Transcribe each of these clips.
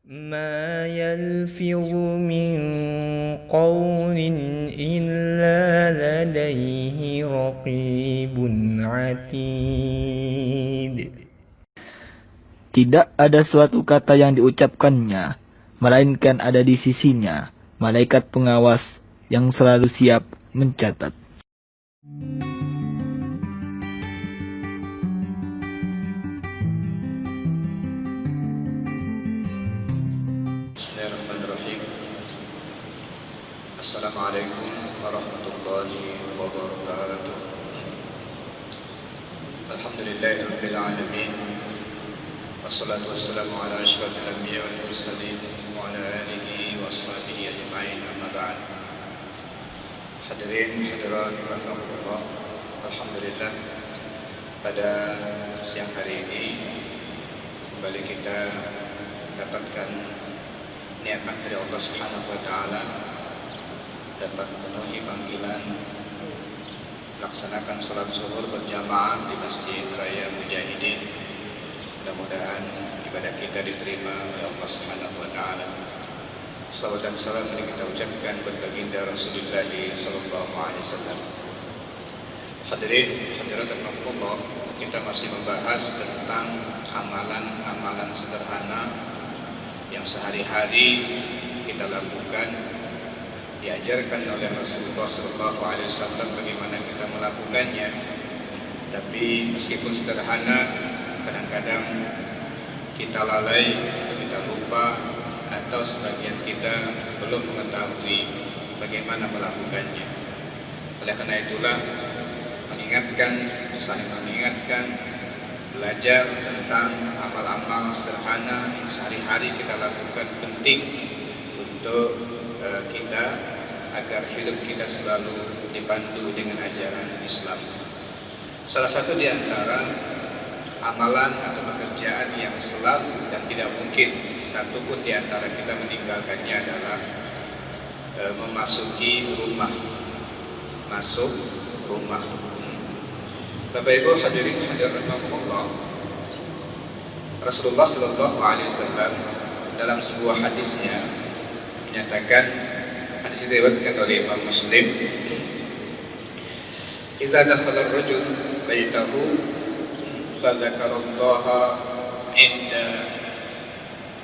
ما يلفظ من قول إلا لديه رقيب عتيد. Tidak ada suatu kata yang diucapkannya, melainkan ada di sisinya malaikat pengawas yang selalu siap mencatat. Bismillahirrahmanirrahim. Assalamualaikum warahmatullahi wabarakatuh. Alhamdulillahirabbil alamin. Wassalatu wassalamu ala asyrafil anbiya'i wal mursalin wa ala alihi wa ashabihi ajma'in, amma ba'd. Hadirin hadirat rahimakumullah. Alhamdulillah, pada siang hari ini kembali kita dapatkan nikmat dari Allah Subhanahu wa taala, dapat memenuhi panggilan melaksanakan salat zuhur berjamaah di Masjid Raya Mujahidin. Mudah-mudahan ibadah kita diterima oleh Allah Subhanahu wa taala. Salawat dan salam yang kita ucapkan buat baginda Rasulullah sallallahu alaihi wasallam. Hadirin hadirat rahimakumullah, kita masih membahas tentang amalan-amalan sederhana yang sehari-hari kita lakukan, diajarkan oleh Rasulullah sallallahu alaihi wasallam bagaimana kita melakukannya. Tapi meskipun sederhana, kadang-kadang kita lalai, kita lupa, atau sebagian kita belum mengetahui bagaimana melakukannya. Oleh karena itulah, saling mengingatkan, belajar tentang amal-amal sederhana yang sehari-hari kita lakukan penting untuk kita, agar hidup kita selalu dipandu dengan ajaran Islam. Salah satu di antara amalan atau pekerjaan yang selalu dan tidak mungkin satu pun di antara kita meninggalkannya adalah memasuki rumah. Masuk rumah. Bapak Ibu hadirin hadirat rahimakumullah, Rasulullah sallallahu alaihi wasallam dalam sebuah hadisnya menyatakan, hadis ini diriwayatkan oleh Imam Muslim, "Idza dakhala ar-rajul baitahu fadzakarallaha 'inda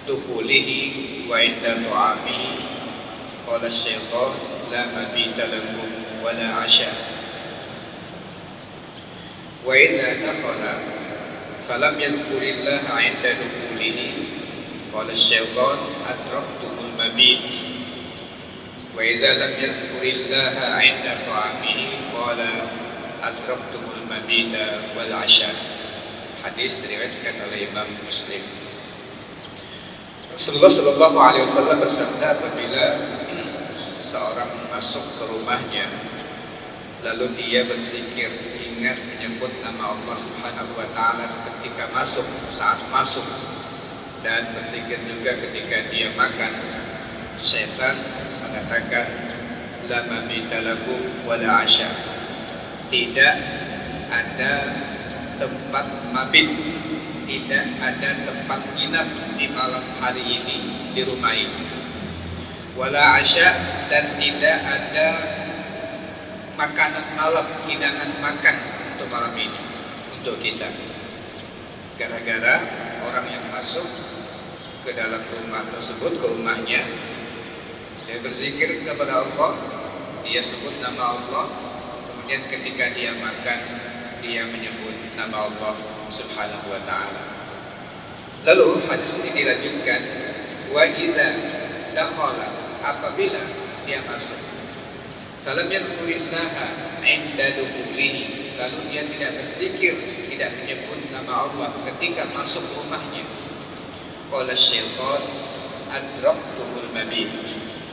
dukhulihi wa 'inda ta'amihi, qala asy-syaitan la mabita lakum wa la 'asha. Wa idza dakhala falam yadhkurillaha 'inda dukhulihi, qala asy-syaitan adraktumul mabit. Wa idza lam yadhkurillaha 'inda ta'amihi, qala adraktumul mabita wal 'asha." Hadis diriwayatkan oleh Imam Muslim. Rasulullah sallallahu alaihi wasallam bersabda, apabila seorang masuk ke rumahnya lalu dia berzikir, ingat menyebut nama Allah Subhanahu wa taala ketika masuk, saat masuk, dan berzikir juga ketika dia makan, syaitan mengatakan la mabita lakum wala 'asha. Tidak ada tempat mabit, tidak ada tempat nginap di malam hari ini di rumah ini. Wala 'asha, dan tidak ada makanan malam, hidangan makan untuk malam ini untuk kita. Gara-gara orang yang masuk ke dalam rumah tersebut, ke rumahnya, dia berzikir kepada Allah, dia sebut nama Allah, kemudian ketika dia makan, dia menyebut nama Allah Subhanahu wa ta'ala. Lalu hadis ini dilanjutkan, wa idza dakhala, apabila dia masuk, falam yadhkurillaha 'inda dukhulihi, lalu dia tidak berzikir, tidak menyebut nama Allah ketika masuk rumahnya, qala asy-syaitan adraktumul mabit,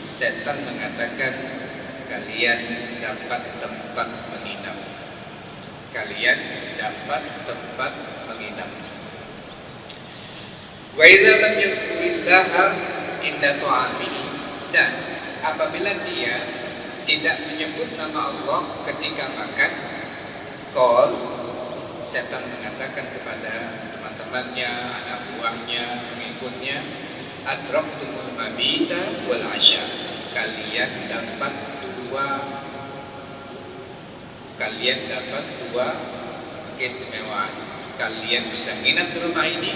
setan mengatakan kalian dapat tempat menginap. Kalian dapat tempat menginap. Wa idza lam yadhkurillaha 'inda ta'amihi, dan apabila dia tidak menyebut nama Allah ketika makan, qol, setan mengatakan kepada teman-temannya, anak buahnya, pengikutnya, adraktumul mabita wal asya. Kalian dapat dua keistimewaan. Kalian bisa nginap di rumah ini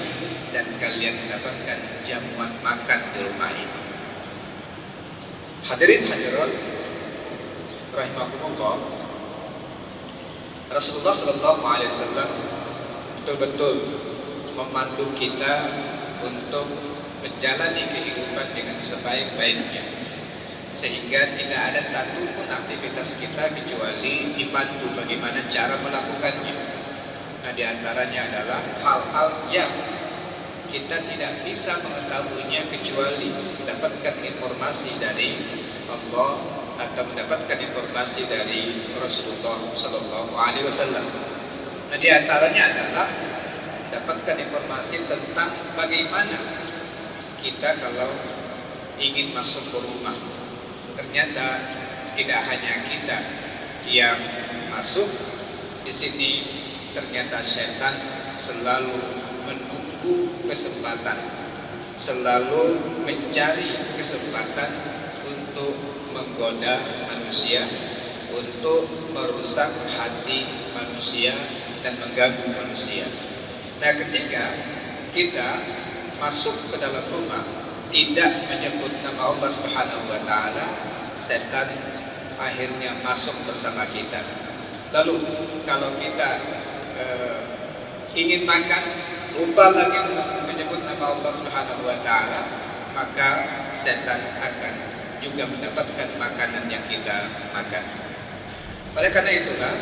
dan kalian mendapatkan jamuan makan di rumah ini. Hadirin hadirat rahimakumullah, Rasulullah sallallahu alaihi wasallam betul-betul memandu kita untuk menjalani kehidupan dengan sebaik-baiknya, sehingga tidak ada satupun aktivitas kita kecuali dipandu bagaimana cara melakukannya. Nah, diantaranya adalah hal-hal yang kita tidak bisa mengetahuinya kecuali mendapatkan informasi dari Allah atau mendapatkan informasi dari Rasulullah Sallallahu Alaihi Wasallam. Nah, diantaranya adalah mendapatkan informasi tentang bagaimana kita kalau ingin masuk ke rumah. Ternyata tidak hanya kita yang masuk di sini, ternyata setan selalu menunggu kesempatan, selalu mencari kesempatan untuk menggoda manusia, untuk merusak hati manusia dan mengganggu manusia. Nah, ketika kita masuk ke dalam rumah tidak menyebut nama Allah Subhanahu wa taala, setan akhirnya masuk bersama kita. Lalu kalau kita ingin makan, lupa lagi menyebut nama Allah Subhanahu wa taala, maka setan akan juga mendapatkan makanan yang kita makan. Oleh karena itulah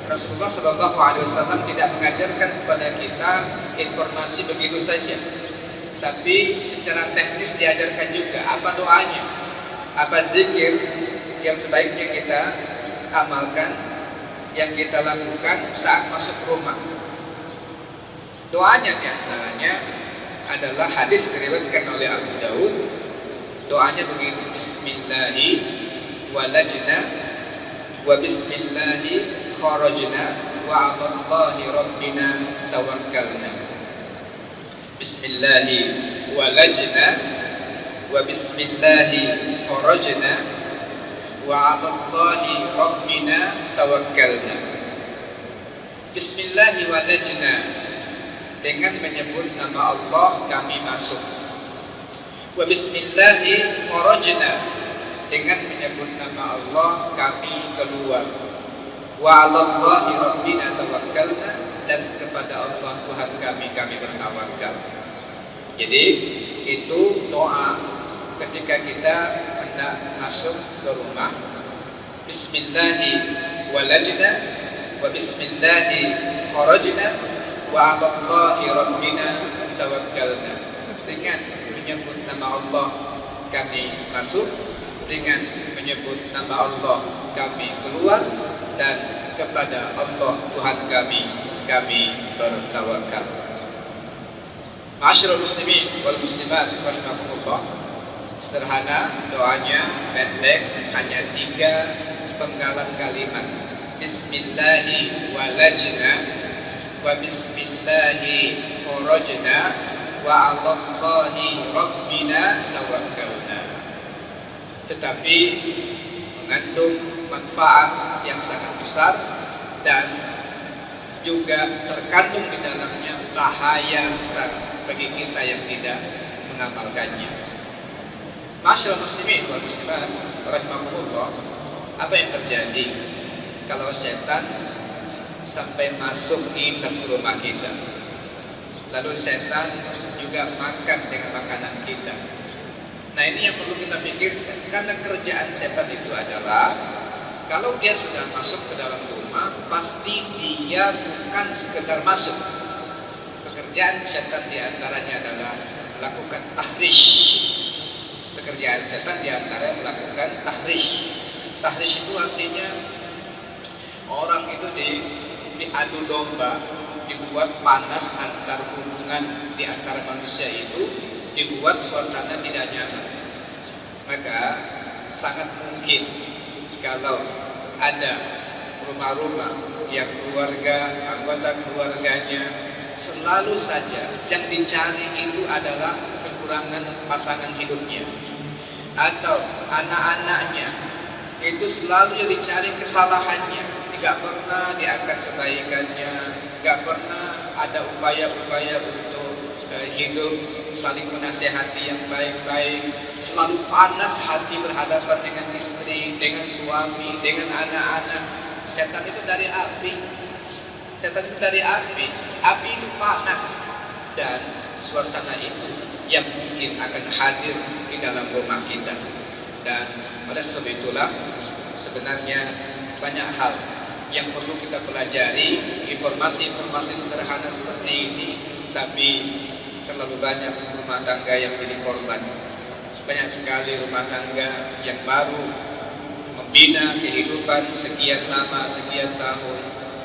Rasulullah Shallallahu Alaihi Wasallam tidak mengajarkan kepada kita informasi begitu saja, tapi secara teknis diajarkan juga apa doanya, apa zikir yang sebaiknya kita amalkan, yang kita lakukan saat masuk rumah. Doanya diantaranya adalah hadis diriwayatkan oleh Abu Daud. Doanya begini: Bismillahi walajna wa bismillahi kharajna wa 'alallahi rabbina tawakkalna. Bismillahi walajna wa bismillahi kharajna wa 'alallahi rabbina tawakkalna. Bismillahi walajna, dengan menyebut nama Allah kami masuk. Wa bismillahi kharajna, dengan menyebut nama Allah kami keluar. Wa 'alallahi rabbina tawakkalna, dan kepada Allah Tuhan kami bertawakal. Jadi itu doa ketika kita hendak masuk ke rumah. Bismillahi walajna wa bismillahi kharajna wa 'alallahi rabbina tawakkalna. Dengan menyebut nama Allah kami masuk, dengan menyebut nama Allah kami keluar, dan kepada Allah Tuhan kami bertawakal. Ma'asyiral muslimin wal muslimat rahimakumullah, sederhana doanya, pendek, hanya 3 penggalan kalimat. Bismillahi walajna wa bismillahi kharajna wa 'alallahi rabbina tawakkalna. Tetapi mengandung manfaat yang sangat besar dan juga terkandung di dalamnya bahaya besar bagi kita yang tidak mengamalkannya. Masyaallah muslimin wal muslimat rahimakumullah, apa yang terjadi kalau setan sampai masuk di rumah kita, lalu setan juga makan dengan makanan kita? Nah, ini yang perlu kita pikirkan, karena kerjaan setan itu adalah kalau dia sudah masuk ke dalam rumah, pasti dia bukan sekedar masuk. Pekerjaan setan diantaranya adalah melakukan tahrish. Pekerjaan setan diantaranya melakukan tahrish. Tahrish itu artinya orang itu diadu domba, dibuat panas antar hubungan di antara manusia itu, dibuat suasana tidak nyaman. Maka sangat mungkin kalau ada rumah-rumah yang anggota keluarganya selalu saja yang dicari itu adalah kekurangan pasangan hidupnya, atau anak-anaknya itu selalu dicari kesalahannya, tidak pernah diangkat kebaikannya, tidak pernah ada upaya-upaya untuk hidup saling menasihati yang baik-baik, selalu panas hati berhadapan dengan istri, dengan suami, dengan anak-anak. Setan itu dari api. Setan itu dari api. Api itu panas, dan suasana itu yang mungkin akan hadir di dalam rumah kita. Dan oleh sebab itulah sebenarnya banyak hal yang perlu kita pelajari, informasi-informasi sederhana seperti ini, tapi terlalu banyak rumah tangga yang menjadi korban. Banyak sekali rumah tangga yang baru membina kehidupan sekian lama, sekian tahun,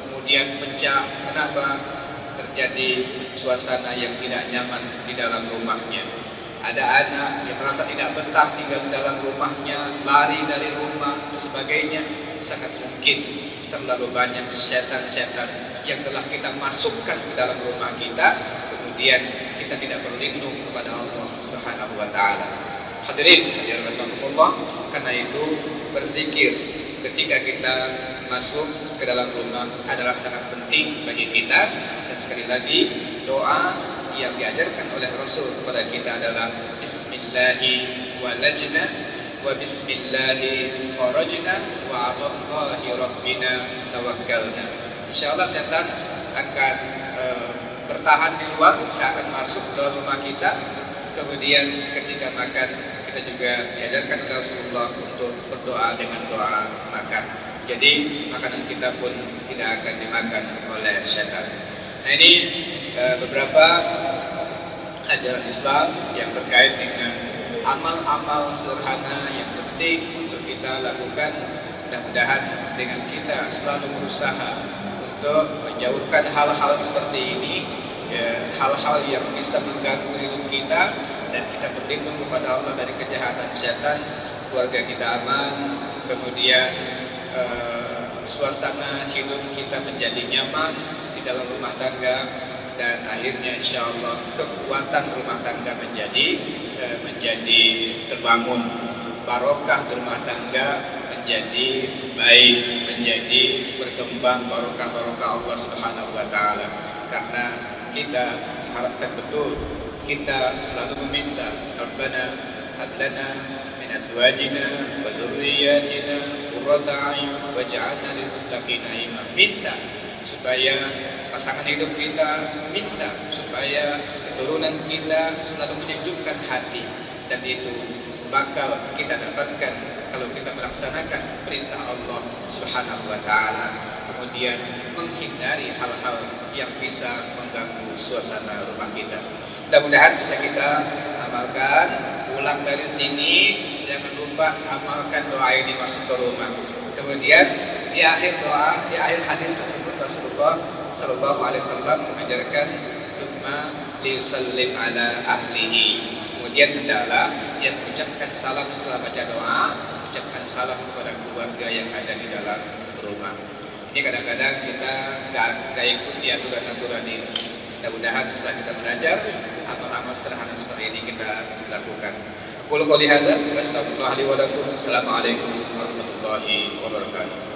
kemudian pecah. Kenapa? Terjadi suasana yang tidak nyaman di dalam rumahnya. Ada anak yang merasa tidak betah tinggal di dalam rumahnya, lari dari rumah dan sebagainya. Sangat mungkin terlalu banyak setan-setan yang telah kita masukkan ke dalam rumah kita, kemudian kita tidak berlindung kepada Allah Subhanahu wa taala. Hadirin Allah, karena itu berzikir ketika kita masuk ke dalam rumah adalah sangat penting bagi kita. Dan sekali lagi, doa yang diajarkan oleh Rasul kepada kita adalah Bismillahi walajna wa bismillahi kharajna wa 'alallahi rabbina tawakkalna. Insyaallah setan akan bertahan di luar, tidak akan masuk ke dalam rumah kita. Kemudian ketika makan, kita juga diajarkan oleh Rasulullah untuk berdoa dengan doa makan. Jadi makanan kita pun tidak akan dimakan oleh setan. Nah, ini beberapa ajaran Islam yang terkait dengan amal-amal sederhana yang penting untuk kita lakukan. Mudah-mudahan dengan kita selalu berusaha untuk menjauhkan hal-hal seperti ini, hal-hal yang bisa mengganggu hidup kita, dan kita berlindung kepada Allah dari kejahatan setan, keluarga kita aman, kemudian suasana hidup kita menjadi nyaman di dalam rumah tangga, dan akhirnya insya Allah kekuatan rumah tangga menjadi terbangun, barokah rumah tangga menjadi baik, menjadi berkembang, barokah Allah Subhanahu wa taala. Karena kita harapkan betul, kita selalu meminta Rabbana hab lana min azwajina wa dzurriyyatina qurrata a'yun waj'alna lil muttaqina imama. Minta supaya pasangan hidup kita, minta supaya keturunan kita selalu menyejukkan hati, dan itu bakal kita dapatkan kalau kita melaksanakan perintah Allah Subhanahu wa taala, kemudian menghindari hal-hal yang bisa mengganggu suasana rumah kita. Mudah-mudahan bisa kita amalkan. Pulang dari sini jangan lupa amalkan doa ini masuk ke rumah. Kemudian di akhir doa, di akhir hadis tersebut Rasulullah Shallallahu Alaihi Wasallam mengajarkan tsumma liyusallim ala ahlihi. Kemudian hendaklah yang mengucapkan salam setelah baca doa, ucapkan salam kepada keluarga yang ada di dalam rumah. Ini kadang-kadang kita nggak ikut di aturan-aturan ini. Mudah-mudahan setelah kita belajar amal-amal sederhana seperti ini kita lakukan. Qul qouli hadza wa astaghfirullaha li wa lakum. Assalamualaikum warahmatullahi wabarakatuh.